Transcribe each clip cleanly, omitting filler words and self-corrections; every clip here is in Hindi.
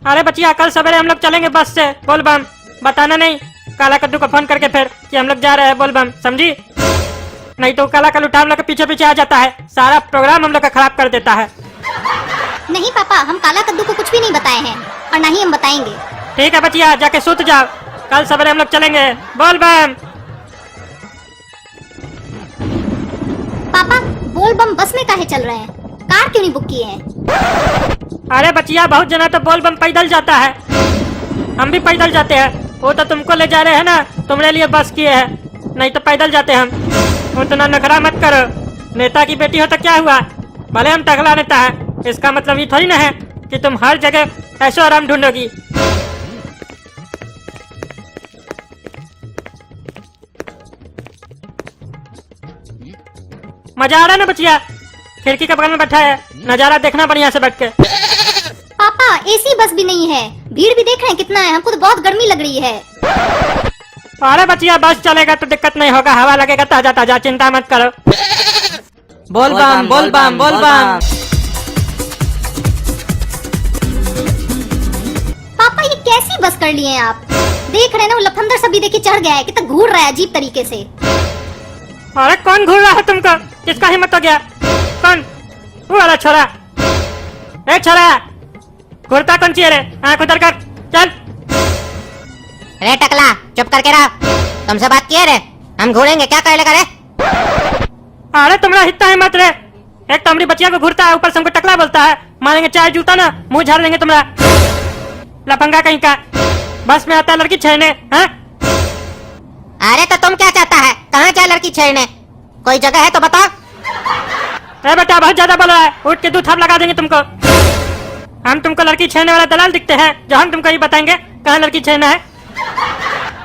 अरे बचिया कल सवेरे हम लोग चलेंगे बस से बोलबम। बताना नहीं काला कद्दू को फोन करके फिर कि हम लोग जा रहे हैं बोलबम, समझी? नहीं तो काला कल उठा हम लोग के पीछे पीछे आ जाता है, सारा प्रोग्राम हम लोग का खराब कर देता है। नहीं पापा, हम काला कद्दू को कुछ भी नहीं बताए हैं और ना ही हम बताएंगे। ठीक है बचिया, जाके सूत जाओ, कल सवेरे हम लोग चलेंगे बोलबम। पापा बोलबम बस में काहे चल रहे हैं, कार क्यों नहीं बुक किए हैं? अरे बचिया बहुत जना तो बोलबम पैदल जाता है, हम भी पैदल जाते हैं। वो तो तुमको ले जा रहे हैं ना, तुम्हारे लिए बस किए हैं, नहीं तो पैदल जाते हम। उतना नखरा मत करो, नेता की बेटी हो तो क्या हुआ, भले हम टकला नेता है, इसका मतलब ये थोड़ी ना है कि तुम हर जगह ऐशो आराम ढूंढोगी। मजा आ रहा है ना बचिया, खिड़की के बगल में बैठा है, नजारा देखना बढ़िया से बैठ के। पापा एसी बस भी नहीं है, भीड़ भी देख रहे हैं कितना है, हमको तो बहुत गर्मी लग रही है। अरे बचिया बस चलेगा तो दिक्कत नहीं होगा, हवा लगेगा ताजा ताजा, चिंता मत करो। बोलबम बोलबम बोलबम। पापा ये कैसी बस कर लिए हैं आप? देख रहे हैं ना वो लफंदर सभी देखिए चढ़ गया है, कितना घूर रहा है अजीब तरीके से। अरे कौन घूर रहा है तुमको, किसका हिम्मत हो गया? कौन? वो वाला छोरा। ए छोरा, घूरता कौन चाहिए रे? आँख उधर कर, चल। रे टकला चुप करके रहो, तुमसे बात किए रे, हम घूरेंगे क्या कर लेगा रे? अरे तुम्हारा हिस्सा हिम्मत रे, एक तो हमारी बचिया को घूरता है, ऊपर से हमको टकला बोलता है, मारेंगे चाय जूता ना, मुंह झाड़ लेंगे तुम्हारा, लफंगा कहीं का। बस में आता है लड़की छेड़ने, हाँ? अरे तो तुम क्या चाहता है, कहाँ जाए लड़की छेड़ने, कोई जगह है तो बताओ। अरे बेटा बहुत ज्यादा बोल रहा है, उठ के 2 थाप लगा देंगे तुमको। हम तुमको लड़की छेड़ने वाला दलाल दिखते हैं जो हम तुमको ये बताएंगे कहाँ लड़की छेड़ना है?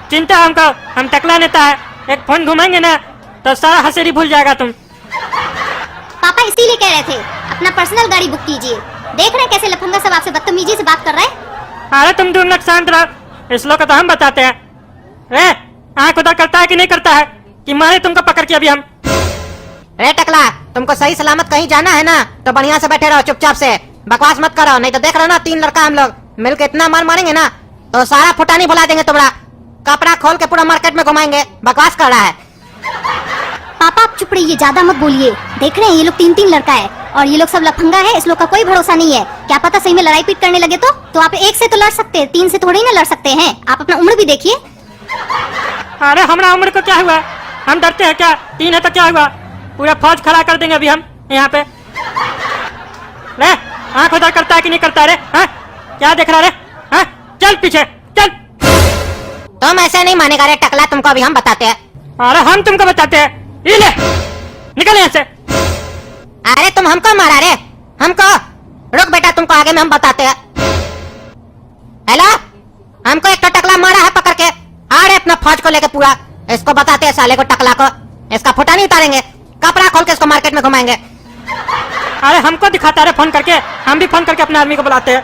चिंता हमको, हम टकला नेता है, एक फोन घुमाएंगे ना तो सारा हसेरी भूल जाएगा तुम। पापा इसीलिए कह रहे थे अपना पर्सनल गाड़ी बुक कीजिए, देख रहे हैं कैसे लफंगा सब आपसे बदतमीजी से बात कर रहे हैं। अरे तुम 2 मिनट शांत रहो, इस लोग को तो हम बताते हैं। आँख उधर करता है कि नहीं करता है कि मारे तुमको पकड़ के अभी हम? रे टकला तुमको सही सलामत कहीं जाना है ना तो बढ़िया से बैठे रहो, चुपचाप से बकवास मत करो, नहीं तो देख रहे हो ना 3 लड़का हम लोग मिलके इतना मार मारेंगे ना तो सारा फुटानी भुला देंगे तुम्हारा, कपड़ा खोल के पूरा मार्केट में घुमाएंगे। बकवास कर रहा है। पापा आप चुप रहिए, ज्यादा मत बोलिए, देख रहे हैं ये लोग 3-3 लड़का है और ये लोग सब लफंगा है, इस लोग का कोई भरोसा नहीं है। क्या पता सही में लड़ाई पीट करने लगे तो आप 1 से तो लड़ सकते हैं, 3 से थोड़ी ना लड़ सकते हैं। आप अपना उम्र भी देखिए। अरे हमारा उम्र को क्या हुआ, हम डरते हैं क्या? 3 है तो क्या हुआ, पूरा फौज खड़ा कर देंगे अभी हम यहाँ पे। ले आँख उधर करता है कि नहीं करता रे, हाँ? क्या देख रहा रे, हाँ? चल पीछे चल। तुम ऐसे नहीं मानेगा रे टकला, तुमको अभी हम बताते हैं। अरे हम तुमको बताते हैं, ये ले निकल यहाँ से। अरे तुम हमको मारा रे, हमको? रुक बेटा तुमको आगे में हम बताते हैं। हेलो, हमको एक तो टकला मारा है पकड़ के, आ रहे अपना फौज को लेके पूरा, इसको बताते हैं साले को टकला को, इसका फुटा नहीं उतारेंगे, कपड़ा खोल के इसको मार्केट में घुमाएंगे। अरे हमको दिखाता है फोन करके, हम भी फोन करके अपने आदमी को बुलाते हैं।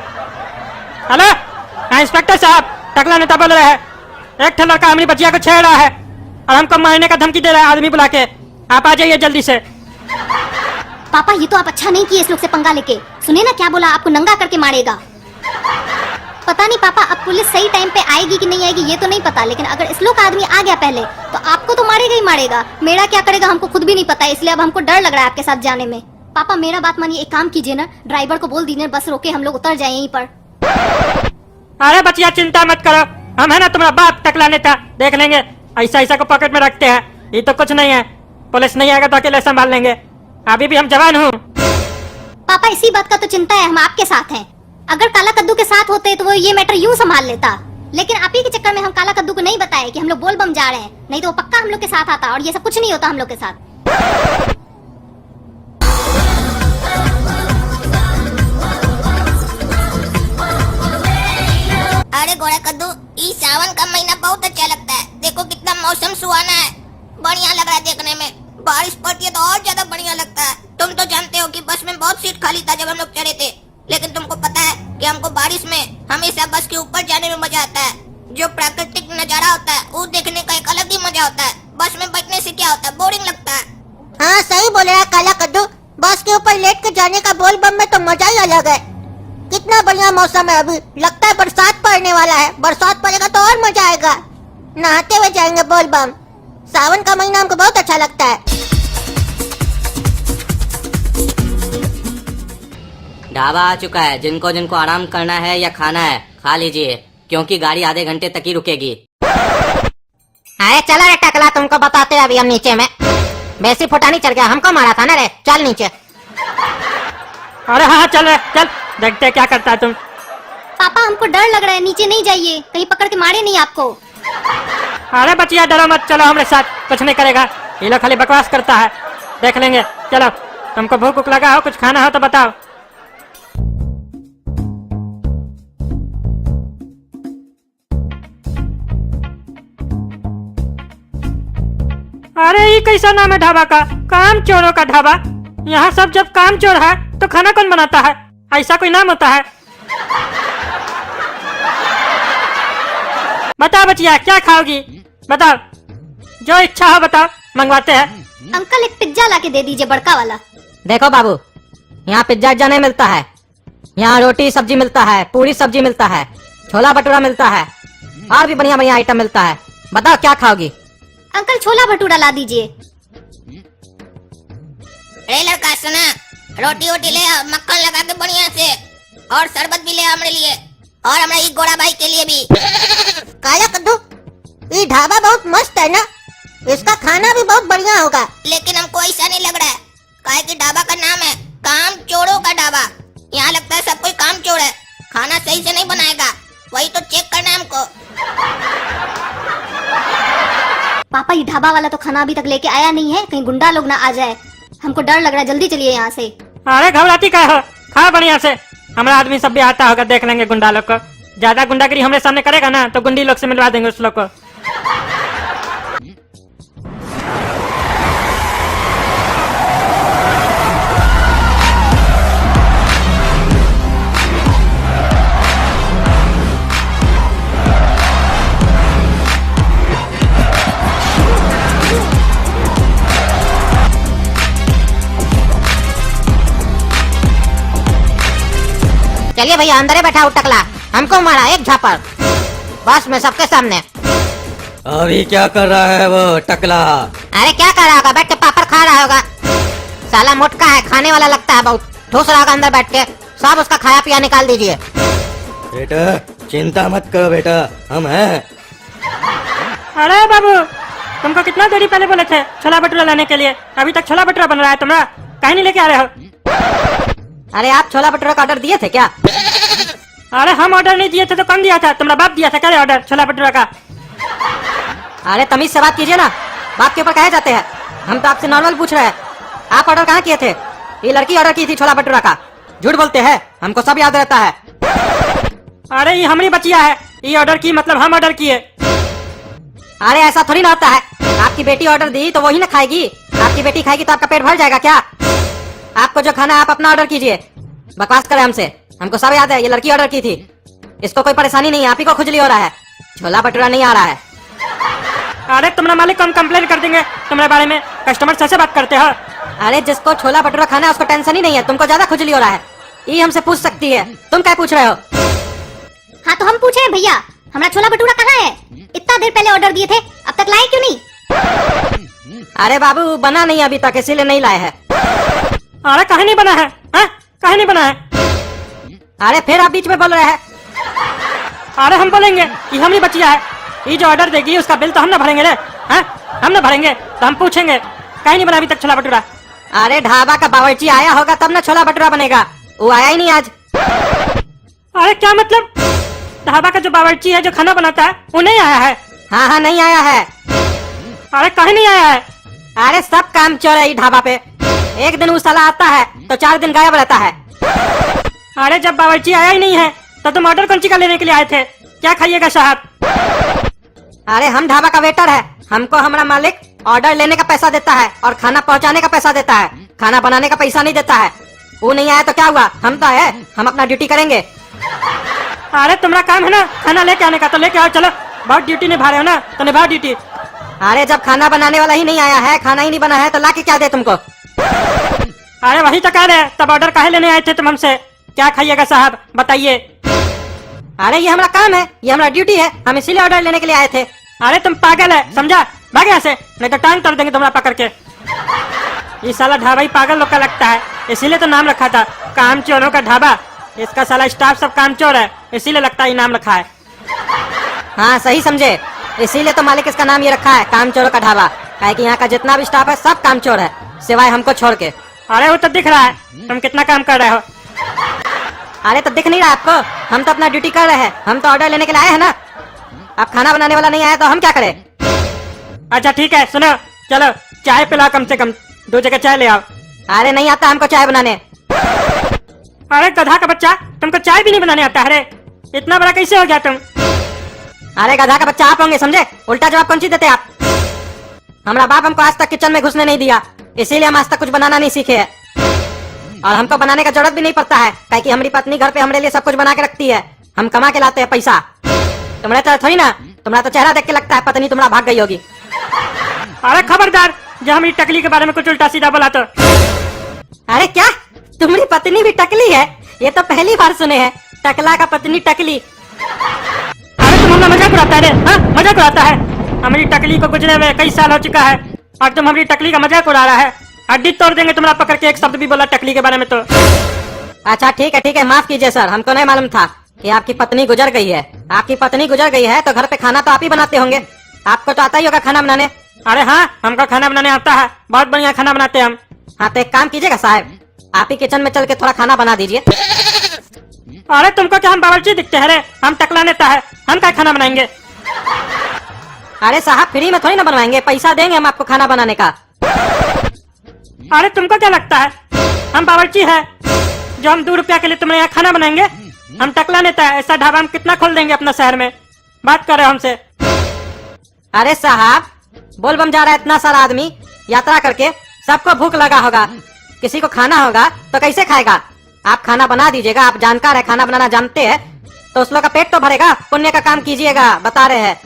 हेलो हाँ इंस्पेक्टर साहब, टकला नेता बोल रहे हैं, एक ठो लड़का हमारी बचिया को छेड़ रहा है और हमको मारने का धमकी दे रहा है आदमी बुला के, आप आ जाइए जल्दी से। पापा ये तो आप अच्छा नहीं किए इस लोग से पंगा लेके, सुने ना क्या बोला, आपको नंगा करके मारेगा। पता नहीं पापा अब पुलिस सही टाइम पे आएगी कि नहीं आएगी ये तो नहीं पता, लेकिन अगर इस लोग का आदमी आ गया पहले तो आपको तो मारेगा ही मारेगा, मेरा क्या करेगा हमको खुद भी नहीं पता, इसलिए अब हमको डर लग रहा है आपके साथ जाने में। पापा मेरा बात मानिए, एक काम कीजिए ना, ड्राइवर को बोल दीजिए बस रोके, हम लोग उतर जाए यहीं पर। अरे बचिया चिंता मत करो, हम है ना तुम्हारा बाप टकला नेता, देख लेंगे, ऐसा को पॉकेट में रखते हैं, ये तो कुछ नहीं है, पुलिस नहीं आएगा तो अकेले संभाल लेंगे, अभी भी हम जवान हूँ। पापा इसी बात का तो चिंता है, हम आपके साथ हैं, अगर काला कद्दू के साथ होते तो वो ये मैटर यूं संभाल लेता, लेकिन आप ही के चक्कर में हम काला कद्दू को नहीं बताए कि हम लोग बोलबम जा रहे हैं, नहीं तो वो पक्का हम लोग के साथ आता और ये सब कुछ नहीं होता हम लोग के साथ। अरे गोरा कद्दू, इस सावन का महीना बहुत अच्छा लगता है, देखो कितना मौसम सुहाना है, बढ़िया लग रहा है देखने में, बारिश पड़ती है तो और ज्यादा बढ़िया लगता है। तुम तो जानते हो कि बस में बहुत सीट खाली था जब हम लोग चढ़े थे, लेकिन तुमको पता है कि हमको बारिश में हमेशा बस के ऊपर जाने में मजा आता है, जो प्राकृतिक नजारा होता है वो देखने का एक अलग ही मजा होता है, बस में बैठने से क्या होता है, बोरिंग लगता है। हाँ सही बोल रहा है काला कद्दू, बस के ऊपर लेट के जाने का बोलबम में तो मजा ही अलग है। कितना बढ़िया मौसम है अभी, लगता है बरसात पड़ने वाला है। बरसात पड़ेगा तो और मजा आएगा, नहाते हुए जाएंगे बोल बम। सावन का महीना हमको बहुत अच्छा लगता है। ढाबा आ चुका है, जिनको जिनको आराम करना है या खाना है खा लीजिए, क्योंकि गाड़ी आधे घंटे तक ही रुकेगी। अरे चला रे टकला, तुमको बताते हैं अभी हम नीचे में। बेसी फुटानी चढ़ गया, हमको मारा था ना रे, चल नीचे। अरे हाँ चल रहे चल, देखते हैं क्या करता है तुम। पापा हमको डर लग रहा है, नीचे नहीं जाइए, कहीं पकड़ के मारे नहीं आपको। अरे बचिया डरो मत, चलो हमारे साथ, कुछ नहीं करेगा। ये लोग खाली बकवास करता है, देख लेंगे। चलो, तुमको भूख उक लगा हो, कुछ खाना हो तो बताओ। अरे ये कैसा नाम है ढाबा का, काम चोरों का ढाबा। यहाँ सब जब काम चोर है तो खाना कौन बनाता है? ऐसा कोई नाम होता है? बताओ बचिया क्या खाओगी, बताओ, जो इच्छा हो बताओ, मंगवाते हैं। अंकल एक पिज्जा ला के दे दीजिए, बड़का वाला। देखो बाबू, यहाँ पिज्जा नहीं मिलता है, यहाँ रोटी सब्जी मिलता है, पूरी सब्जी मिलता है, छोला भटूरा मिलता है, और भी बढ़िया बढ़िया आइटम मिलता है। बताओ क्या खाओगी? अंकल छोला भटूरा ला दीजिए। ए लड़का सुना, रोटी वोटी ले आ, मक्खन लगा के बढ़िया से, और शरबत भी ले आ हमारे लिए, और हमारे ई गोरा भाई के लिए भी। काला कद्दू, ये ढाबा बहुत मस्त है ना, इसका खाना भी बहुत बढ़िया होगा। लेकिन हमको ऐसा नहीं लग रहा है, काहे कि ढाबा का नाम है काम चोरों का ढाबा। यहाँ लगता है सब कोई काम चोर है, खाना सही से नहीं बनाएगा, वही तो चेक करना है हमको। पापा ये ढाबा वाला तो खाना अभी तक लेके आया नहीं है, कहीं गुंडा लोग ना आ जाए, हमको डर लग रहा है, जल्दी चलिए यहाँ से। अरे घबराती क्या हो, खाओ बढ़िया से, हमारा आदमी सब भी आता होगा, देख लेंगे गुंडा लोग को। ज्यादा गुंडागिरी हमारे सामने करेगा ना तो गुंडी लोग से मिलवा देंगे उस लोग को। चलिए भैया अंदर ही बैठा टकला, हमको मारा एक झापड़ बस में सबके सामने। अभी क्या कर रहा है वो टकला? अरे क्या कर रहा होगा, बैठ के पापड़ खा रहा होगा। साला मोटका है, खाने वाला लगता है बहुत, ठूस रहा होगा अंदर बैठ के, सब उसका खाया पिया निकाल दीजिए। बेटा चिंता मत करो बेटा, हम हैं। अरे बाबू, तुमको कितना देरी पहले बोले थे छोला भटूरा लाने के लिए, अभी तक छोला भटूरा बन रहा है तुम्हारा, कहीं नहीं लेके आ रहे हो? अरे आप छोला भटूरा का ऑर्डर दिए थे क्या? अरे हम ऑर्डर नहीं दिए थे तो कौन दिया था? तुम्हारा बाप दिया था क्या ऑर्डर छोला भटूरा का? अरे तमीज से बात कीजिए ना, बात के ऊपर कहे जाते हैं, हम तो आपसे नॉर्मल पूछ रहे हैं। आप ऑर्डर कहाँ किए थे? ये लड़की ऑर्डर की थी छोला भटूरा का। झूठ बोलते हैं, हमको सब याद रहता है। अरे ये हमारी बचिया है, ये ऑर्डर की मतलब हम ऑर्डर किए। अरे ऐसा थोड़ी ना होता है, आपकी बेटी ऑर्डर दी तो वही ना खाएगी, आपकी बेटी खाएगी तो आपका पेट भर जाएगा क्या? आपको जो खाना है आप अपना ऑर्डर कीजिए, बकवास करे हमसे, हमको सब याद है, ये लड़की ऑर्डर की थी, इसको कोई परेशानी नहीं है, आप ही को खुजली हो रहा है, छोला भटूरा नहीं आ रहा है। अरे तुम्हारा मालिक को हम कंप्लेन कर देंगे तुम्हारे बारे में, कस्टमर से बात करते हो? अरे जिसको छोला भटूरा खाना है उसको टेंशन ही नहीं है, तुमको ज्यादा खुजली हो रहा है, ये हमसे पूछ सकती है, तुम क्या पूछ रहे हो? हाँ तो हम पूछे हैं भैया, हमारा छोला भटूरा कहाँ है? इतना देर पहले ऑर्डर दिए थे, अब तक लाए क्यों नहीं? अरे बाबू बना नहीं अभी तक, इसीलिए नहीं लाए हैं। अरे कहीं नहीं बना है, कहीं नहीं बना है। अरे फिर आप बीच में बोल रहे हैं। अरे हम बोलेंगे कि हमारी बचिया है, ये जो ऑर्डर देगी उसका बिल तो हम ना भरेंगे रे, हम ना भरेंगे तो हम पूछेंगे कहीं नहीं बना अभी तक छोला भटूरा। अरे ढाबा का बावर्ची आया होगा तब ना छोला भटूरा बनेगा, वो आया ही नहीं आज। अरे क्या मतलब? ढाबा का जो बावर्ची है जो खाना बनाता है वो नहीं आया है? हाँ हाँ नहीं आया है। अरे कहीं नहीं आया है? अरे सब काम चोर है ढाबा पे, एक दिन वो साला आता है तो 4 दिन गायब रहता है। अरे जब बावर्ची आया ही नहीं है तो तुम ऑर्डर कौन सी का लेने के लिए आए थे? क्या खाइएगा साहब? अरे हम ढाबा का वेटर है, हमको हमारा मालिक ऑर्डर लेने का पैसा देता है और खाना पहुंचाने का पैसा देता है, खाना बनाने का पैसा नहीं देता है। वो नहीं आया तो क्या हुआ, हम तो है, हम अपना ड्यूटी करेंगे। अरे तुम्हारा काम है ना खाना लेके आने का, तो लेके आओ, चलो बहुत ड्यूटी निभा रहे हो ना तो निभाओ ड्यूटी। अरे जब खाना बनाने वाला ही नहीं आया है, खाना ही नहीं बना है तो ला के क्या दे तुमको? अरे वही तो कह रहे, तब ऑर्डर काहे लेने आए थे तुम हमसे? क्या खाइएगा साहब बताइए। अरे ये हमारा काम है, ये हमारा ड्यूटी है, हम इसीलिए ऑर्डर लेने के लिए आए थे। अरे तुम पागल है समझा, भाग यहाँ से नहीं तो टांग तोड़ देंगे तुम्हारा पकड़ के। ये साला ढाबा ही पागल लोग का लगता है, इसीलिए तो नाम रखा था काम चोरों का ढाबा। इसका साला स्टाफ सब काम चोर है, इसीलिए लगता है ये नाम रखा है। हाँ सही समझे, इसीलिए तो मालिक इसका नाम ये रखा है काम चोरों का ढाबा। काहे कि यहाँ का जितना भी स्टाफ है सब काम चोर है, सिवाय हमको छोड़ के। अरे वो तो दिख रहा है तुम कितना काम कर रहे हो। अरे तो दिख नहीं रहा आपको, हम तो अपना ड्यूटी कर रहे हैं, हम तो ऑर्डर लेने के लिए आए हैं ना। अब खाना बनाने वाला नहीं आया तो हम क्या करें। अच्छा ठीक है सुनो, चलो चाय पिलाओ, कम से कम 2 जगह चाय ले आओ। अरे नहीं आता हमको चाय बनाने। अरे गधा का बच्चा, तुमको चाय भी नहीं बनाने आता। अरे इतना बड़ा कैसे हो गया तुम। अरे गधा का बच्चा आप होंगे समझे, उल्टा जवाब कौन सी देते आप। हमारा बाप हमको आज तक किचन में घुसने नहीं दिया, इसीलिए हम आज तक कुछ बनाना नहीं सीखे हैं। और हमको बनाने का जरूरत भी नहीं पड़ता है, काहे कि हमारी पत्नी घर पे हमारे लिए सब कुछ बना के रखती है। हम कमा के लाते हैं पैसा। तुम्हारे तरह थोड़ी ना, तुम्हारा तो चेहरा देख के लगता है पत्नी तुम्हारा भाग गई होगी। अरे खबरदार, जब हमारी टकली के बारे में कुछ उल्टा सीधा बोला तो। अरे क्या तुम्हारी पत्नी भी टकली है, ये तो पहली बार सुने हैं, टकला का पत्नी टकली। अरे तुम हमारा मजाक उड़ाता है रे, हाँ मजाक उड़ाता है। हमारी टकली को गुजरे हुए कई साल हो चुका है और तुम हमारी टकली का मजाक उड़ा रहा है। हड्डी तोड़ देंगे तुम्हारा पकड़ के, एक शब्द भी बोला टकली के बारे में तो। अच्छा ठीक है, माफ कीजिए सर, हमको नहीं मालूम था कि आपकी पत्नी गुजर गई है। आपकी पत्नी गुजर गई है तो घर पे खाना तो आप ही बनाते होंगे, आपको तो आता ही होगा खाना बनाने। अरे हाँ हमको खाना बनाने आता है, बहुत बढ़िया खाना बनाते हैं हम। हाँ तो एक काम कीजिएगा साहब, आप ही किचन में चल के थोड़ा खाना बना दीजिए। अरे तुमको क्या हम बावर्ची दिखते हैं रे, हम टकला नेता है, हम क्या खाना बनाएंगे। अरे साहब फ्री में थोड़ी ना बनवाएंगे, पैसा देंगे हम आपको खाना बनाने का। अरे तुमको क्या लगता है हम बावर्ची है जो हम 2 रुपया के लिए तुम्हारे यहाँ खाना बनाएंगे। हम टकला नेता है, ऐसा ढाबा हम कितना खोल देंगे अपना शहर में। बात कर रहे हो हमसे। अरे साहब बोलबम जा रहा है इतना सारा आदमी यात्रा करके, सबको भूख लगा होगा, किसी को खाना होगा तो कैसे खाएगा। आप खाना बना दीजिएगा, आप जानकार है, खाना बनाना जानते हैं, तो उस लोग का पेट तो भरेगा, पुण्य का काम कीजिएगा, बता रहे हैं।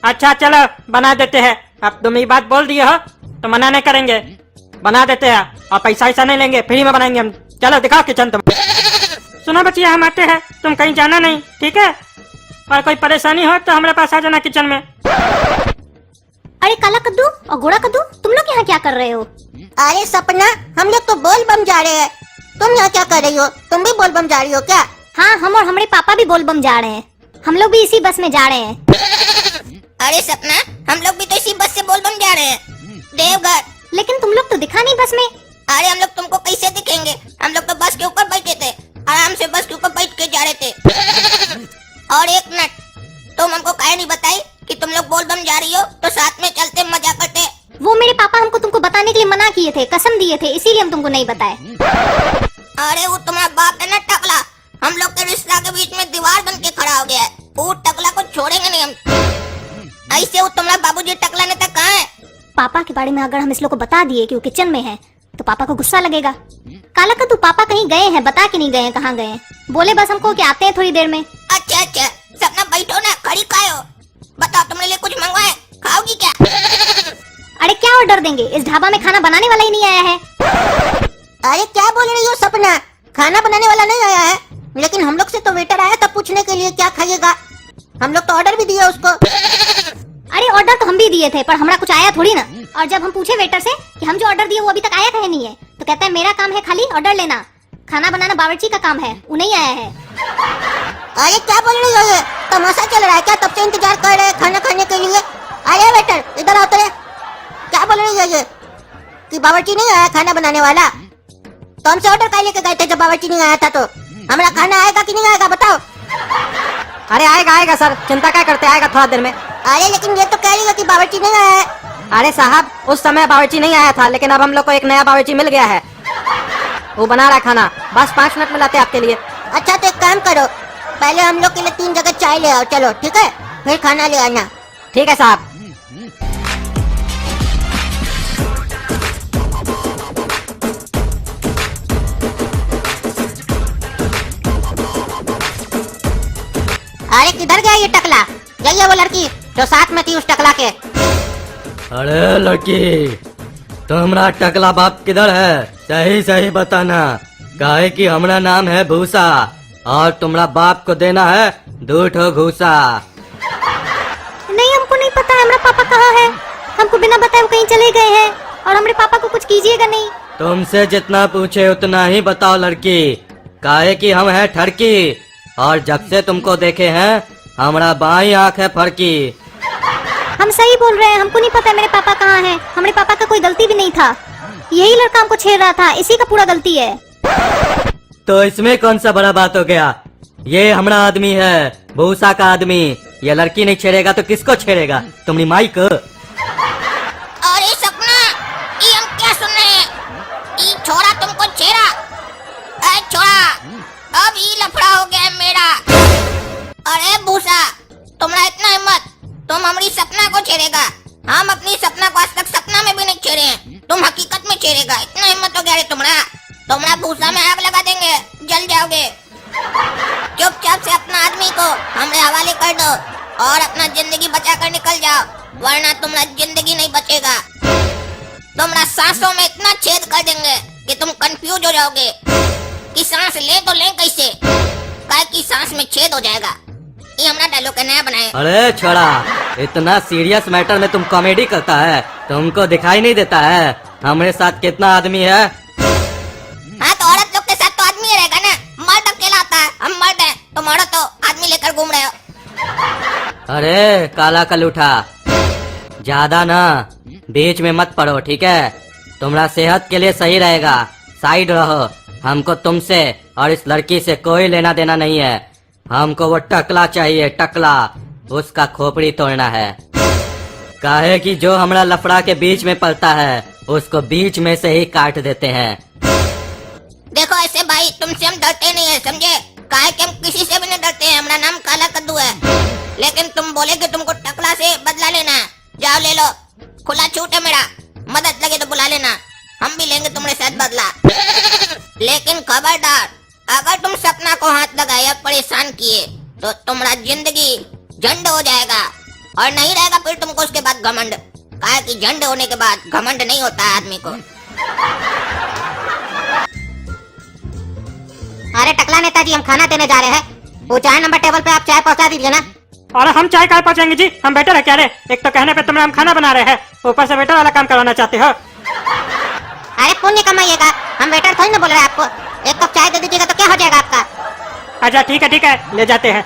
अच्छा चलो बना देते हैं, अब तुम ये बात बोल दिए हो तो मना नहीं करेंगे, बना देते हैं और पैसा ऐसा नहीं लेंगे, फ्री में बनाएंगे हम। चलो दिखाओ किचन तुम। सुनो बच्चिया हम आते हैं, तुम कहीं जाना नहीं ठीक है, और कोई परेशानी हो तो हमारे पास आ जाना किचन में। अरे काला कद्दू और गोरा कद्दू, तुम लोग यहाँ क्या कर रहे हो। अरे सपना, हम लोग तो बोल बम जा रहे हैं, तुम यहाँ क्या कर रही हो। तुम भी बोल बम जा रही हो क्या। हाँ हम और हमारे पापा भी बोलबम जा रहे हैं, हम लोग भी इसी बस में जा रहे हैं। अरे सपना, हम लोग भी तो इसी बस से बोल बम जा रहे हैं देवघर। लेकिन तुम लोग तो दिखा नहीं बस में। अरे हम लोग तुमको कैसे दिखेंगे, हम लोग तो बस के ऊपर बैठे थे, आराम से बस के ऊपर बैठ के जा रहे थे। और एक मिनट, तुम हमको काहे नहीं बताई कि तुम लोग बोल बम जा रही हो, तो साथ में चलते मजा करते। वो मेरे पापा हमको तुमको बताने के लिए मना किए थे, कसम दिए थे, इसीलिए हम तुमको नहीं बताए। अरे वो तुम्हारा बाप है ना टकला, हम लोग के रिश्ता के बीच में दीवार बन के खड़ा हो गया है, वो टकला को छोड़ेंगे नहीं हम। ऐसे वो तुम्हारा बाबूजी टकला नेता कहाँ है। पापा के बारे में अगर हम इस लोग को बता दिए कि वो किचन में है तो पापा को गुस्सा लगेगा। काला कद्दू पापा कहीं गए हैं, बता के नहीं गए हैं कहाँ गए हैं, बोले बस हमको कि आते हैं थोड़ी देर में। अच्छा अच्छा, सपना बैठो ना, खड़ी खाओ, बताओ तुमने लिए कुछ मंगवाए, खाओगी क्या। अरे क्या ऑर्डर देंगे, इस ढाबा में खाना बनाने वाला ही नहीं आया है। अरे क्या बोल रही हो सपना, खाना बनाने वाला नहीं आया है, लेकिन हम लोग से तो वेटर आया था पूछने के लिए क्या खाइएगा, हम लोग तो ऑर्डर भी दिया उसको। अरे ऑर्डर तो हम भी दिए थे, पर हमारा कुछ आया थोड़ी ना। और जब हम पूछे वेटर से कि हम जो ऑर्डर दिए वो अभी तक आया कहे नहीं है, तो कहता है मेरा काम है खाली ऑर्डर लेना, खाना बनाना बावर्ची का काम है, वो नहीं आया है। अरे क्या बोल रही हो, ये तमाशा चल रहा है क्या, तब से इंतजार कर रहे हैं खाना खाने के लिए। अरे वेटर इधर आओ, तो क्या बोल रही हो ये कि बावर्ची नहीं आया खाना बनाने वाला, तो हमसे ऑर्डर काय लेके गए थे जब बावर्ची नहीं आया था, तो हमारा खाना आएगा कि नहीं आएगा बताओ। अरे आएगा सर, चिंता क्या करते, आएगा थोड़ा देर में। अरे लेकिन ये तो कह रही है कि बावर्ची नहीं आया है। अरे साहब उस समय बावर्ची नहीं आया था, लेकिन अब हम लोग को एक नया बावर्ची मिल गया है, वो बना रहा है खाना, बस 5 मिनट में लाते हैं आपके लिए। अच्छा तो एक काम करो, पहले हम लोग के लिए 3 जगह चाय ले आओ, चलो ठीक है, फिर खाना ले आना। ठीक है साहब। अरे किधर गया ये टकला, जाइए वो लड़की जो साथ में थी उस टकला के। अरे लड़की, तुम्हारा टकला बाप किधर है, सही सही बताना। काहे कि हमारा नाम है भूसा और तुम्हारा बाप को देना है 2 ठो घूसा। नहीं, हमको नहीं पता हमारा पापा कहाँ है। हमको बिना बताए वो कहीं चले गए हैं और हमारे पापा को कुछ कीजिएगा नहीं। तुमसे जितना पूछे उतना ही बताओ लड़की, काहे कि हम है ठरकी और जब से तुमको देखे हैं हमारा बाई आँख है फड़की। हम सही बोल रहे हैं, हमको नहीं पता मेरे पापा कहाँ हैं। हमारे पापा का कोई गलती भी नहीं था, यही लड़का हमको छेड़ रहा था, इसी का पूरा गलती है। तो इसमें कौन सा बड़ा बात हो गया? ये हमारा आदमी है, भूसा का आदमी। ये लड़की नहीं छेड़ेगा तो किसको छेड़ेगा? तुम्हारी माई को। अरे सपना, ये हम क्या सुन रहे हैं? ये छोरा तुमको छेड़ा? अरे छोरा, अब ये लफड़ा हो गया है मेरा। अरे भूसा, तुम्हारा इतना हिम्मत, तुम हमारी सपना को छेड़ेगा? हम अपनी सपना को आज तक सपना में भी नहीं छेड़े हैं, तुम हकीकत में छेड़ेगा? इतना हिम्मत हो गया रे तुम्हारा? तुम्हारा भूसा में आग लगा देंगे, जल जाओगे। चुपचाप से अपना आदमी को हमारे हवाले कर दो और अपना जिंदगी बचा कर निकल जाओ, वरना तुम्हारा जिंदगी नहीं बचेगा। तुम्हारा सांसों में इतना छेद कर देंगे कि तुम कंफ्यूज हो जाओगे कि सांस ले तो ले कैसे, काहे की सांस में छेद हो जाएगा। ये हमारा डायलॉग है, नया बनाए। अरे छोड़ा, इतना सीरियस मैटर में तुम कॉमेडी करता है? तुमको दिखाई नहीं देता है हमारे साथ कितना आदमी है? हाँ तो औरत लोग के साथ तो आदमी रहेगा ना, मर्द अकेला आता है, हम मर्द हैं, तुम औरत हो, आदमी लेकर घूम रहे हो। अरे काला कलूठा, ज्यादा ना बीच में मत पड़ो, ठीक है? तुम्हारा सेहत के लिए सही रहेगा, साइड रहो। हमको तुमसे और इस लड़की से कोई लेना देना नहीं है। हमको वो टकला चाहिए, टकला, उसका खोपड़ी तोड़ना है। काहे कि जो हमारा लफड़ा के बीच में पलता है उसको बीच में से ही काट देते हैं। देखो ऐसे भाई, तुमसे हम डरते नहीं है, समझे? काहे कि हम किसी से भी नहीं डरते हैं, हमारा नाम काला कद्दू है। लेकिन तुम बोले कि तुमको टकला से बदला लेना है, जाओ ले लो, खुला छूट है मेरा। मदद लगे तो बुला लेना, हम भी लेंगे तुम्हारे साथ बदला। लेकिन खबरदार, अगर तुम सपना को हाथ लगाए या परेशान किए तो तुम्हारा जिंदगी झंड हो जाएगा और नहीं रहेगा फिर तुमको उसके बाद घमंड। काहे कि झंड होने के बाद घमंड नहीं होता है आदमी को। अरे टकला नेताजी, हम खाना देने जा रहे हैं, वो चाय नंबर टेबल पे आप चाय पहुंचा दीजिए ना। और हम चाय कहाँ पहुँचाएंगे जी? हम वेटर है क्या रे? एक तो कहने पे तुमने हम खाना बना रहे हैं, ऊपर से वेटर वाला काम करवाना चाहते हो। अरे पुण्य कमाइएगा, हम वेटर थोड़ी ना बोल रहे हैं आपको। एक कप चाय दे दीजिएगा तो क्या हो जाएगा आपका? अच्छा ठीक है, ले जाते हैं।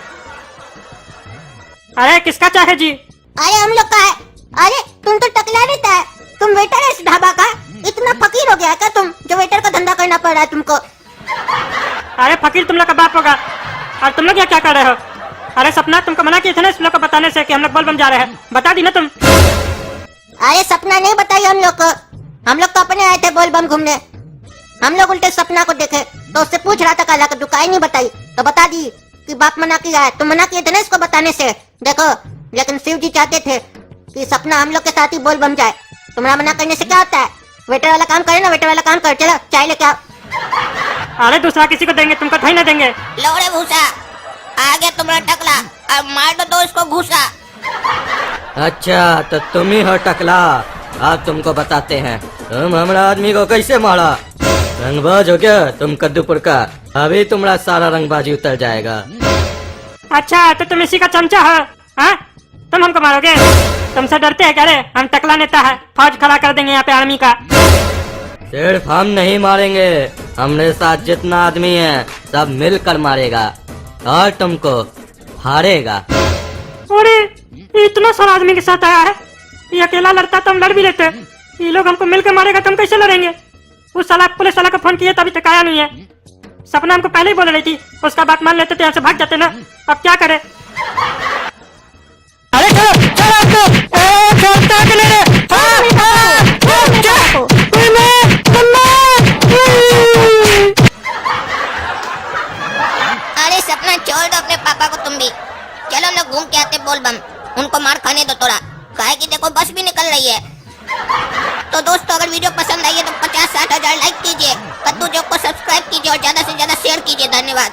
अरे किसका चाय है जी? अरे हम लोग का है। अरे तुम तो टकला रहता है, तुम वेटर है इस ढाबा का? इतना फकीर हो गया क्या तुम, जो वेटर का धंधा करना पड़ रहा है तुमको? अरे फकीर तुम लोग का बाप होगा, और तुम लोग क्या क्या कर रहे हो? अरे सपना, तुमको मना किए थे ना इस लोग को बताने से कि हम लोग बोलबम जा रहे हैं, बता दी ना तुम? अरे सपना नहीं बताई हम लोग को, हम लोग तो अपने आए थे बोलबम घूमने। हम लोग उल्टे सपना को देखे तो उससे पूछ रहा था काला कद्दू, काहे नहीं बताई, तो बता दी कि बाप मना किया है। तुम मना किए थे ना इसको बताने से, देखो। लेकिन शिव जी चाहते थे कि सपना हम लोग के साथ ही बोलबम जाए। तुम्हारा मना करने से क्या होता है? वेटर वाला काम करे ना, वेटर वाला काम कर। चलो चाय लेके आओ। अरे दूसरा किसी को देंगे, तुमको थोड़ी ना देंगे। लोड़े भूसा, आ गया तुम्हारा टकला, अब मार दो इसको घूसा। अच्छा तो तुम ही हो टकला, अब तुमको बताते हैं तुम हमारा आदमी को कैसे मारा। रंगबाज हो क्या तुम कद्दूपुर का? अभी तुम्हारा सारा रंगबाजी उतर जाएगा। अच्छा तो तुम इसी का चमचा हो? हाँ, तुम हमको मारोगे? तुमसे डरते हैं क्या रे? हम टकला नेता है, फौज खड़ा कर देंगे यहाँ पे आर्मी का। सिर्फ हम नहीं मारेंगे, हमारे साथ जितना आदमी है सब मिलकर मारेगा और तुमको हारेगा। अरे इतना सारा आदमी के साथ आया है, ये अकेला लड़ता तो हम लड़ भी लेते। ये लोग हमको मिलकर मारेगा तो हम कैसे लड़ेंगे? उस साला पुलिस वाला को फोन किया तभी तक आया नहीं है। सपना हमको पहले ही बोल रही थी, उसका बात मान लेते तो यहाँ से भाग जाते ना। अब क्या करे? अरे अरे सपना छोड़ दो अपने पापा को तुम भी, चलो हम लोग घूम के आते बोलबम, उनको मार खाने दो थोड़ा, काहे कि देखो बस भी निकल रही है। तो दोस्तों अगर वीडियो पसंद आई है तो 50-60 हजार लाइक कीजिए, कद्दू जोक को सब्सक्राइब कीजिए और ज्यादा से ज्यादा शेयर कीजिए। धन्यवाद।